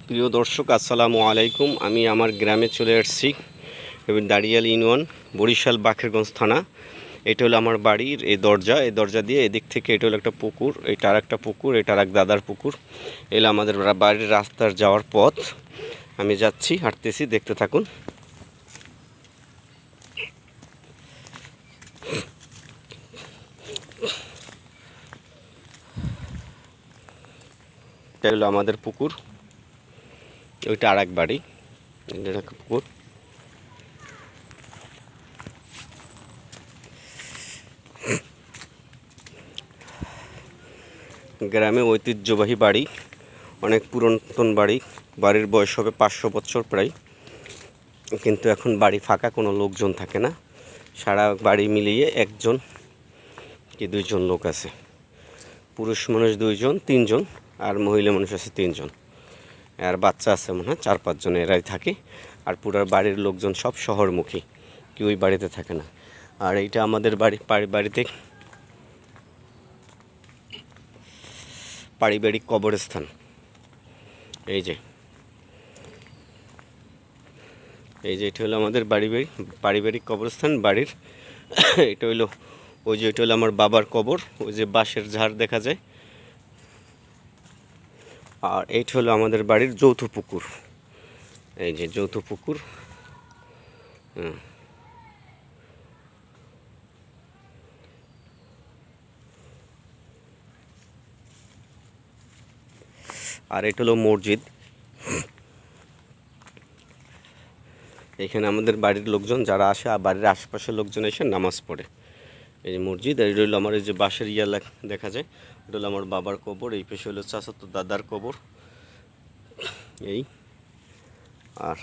প্রিয় দর্শক, আসসালামু আলাইকুম। আমি আমার গ্রামে চলে আসছি, দাড়িয়াল ইউনিয়ন, বরিশাল, বাকেরগঞ্জ থানা। এটা হলো আমার বাড়ির এই দরজা দিয়ে এদিক থেকে এটা হলো একটা পুকুর, এটা আর একটা পুকুর, এটা আর এক দাদার পুকুর। এলো আমাদের বাড়ির রাস্তার যাওয়ার পথ। আমি যাচ্ছি, হাঁটতেছি, দেখতে থাকুন। এটা হলো আমাদের পুকুর, ওইটা আর এক বাড়ি, এটা একটা পুকুর। গ্রামে ঐতিহ্যবাহী বাড়ি, অনেক পুরাতন বাড়ি। বাড়ির বয়স হবে 500 বছর প্রায়, কিন্তু এখন বাড়ি ফাঁকা, কোনো লোকজন থাকে না। সারা বাড়ি মিলিয়ে একজন কি দুইজন লোক আছে। পুরুষ মানুষ 2জন 3জন, আর মহিলা মানুষ আছে 3জন, আর বাচ্চা আছে মনে হয় 4-5 জন। এরাই থাকে। আর পুরো বাড়ির লোকজন সব শহরমুখী, কেউই বাড়িতে থাকে না। আর এইটা আমাদের বাড়িতে পারিবারিক কবরস্থান। এই যে এটা হলো আমাদের পারিবারিক কবরস্থান বাড়ির। এটা হলো এটা হলো আমার বাবার কবর, ওই যে বাঁশের ঝাড় দেখা যায়। আর এইটা হলো আমাদের বাড়ির যৌথ পুকুর, এই যে যৌথ পুকুর। আর এটা হলো মসজিদ। এখানে আমাদের বাড়ির লোকজন যারা আসে, আর বাড়ির আশেপাশের লোকজন এসে নামাজ পড়ে। এই যে মসজিদ। আর এটা হলো আমার এই যে বাঁশের দেখা যায়, এটা হলো আমার বাবার কবর। এই পেশে হলো চাচাতো দাদার কবর। এই আর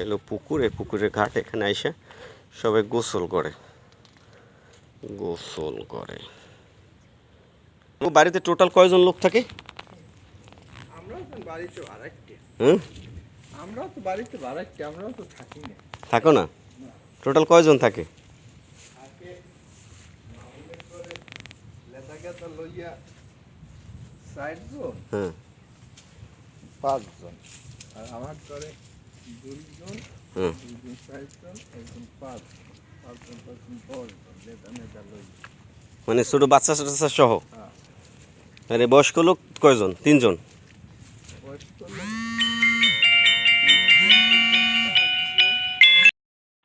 এলো পুকুর, এই পুকুরের ঘাট। এখানে এসে সবাই গোসল করে। বাড়িতে টোটাল কয়জন লোক থাকে? থাকো না? টোটাল কয়জন থাকে? হ্যাঁ, 5 জন। আর আমার ঘরে 2 জন, 2 জন 4 জন, একজন 5 জন, 10 জন। মানে ছোট বাচ্চা সহ। আরে বয়স্ক লোক কয়জন? 3জন।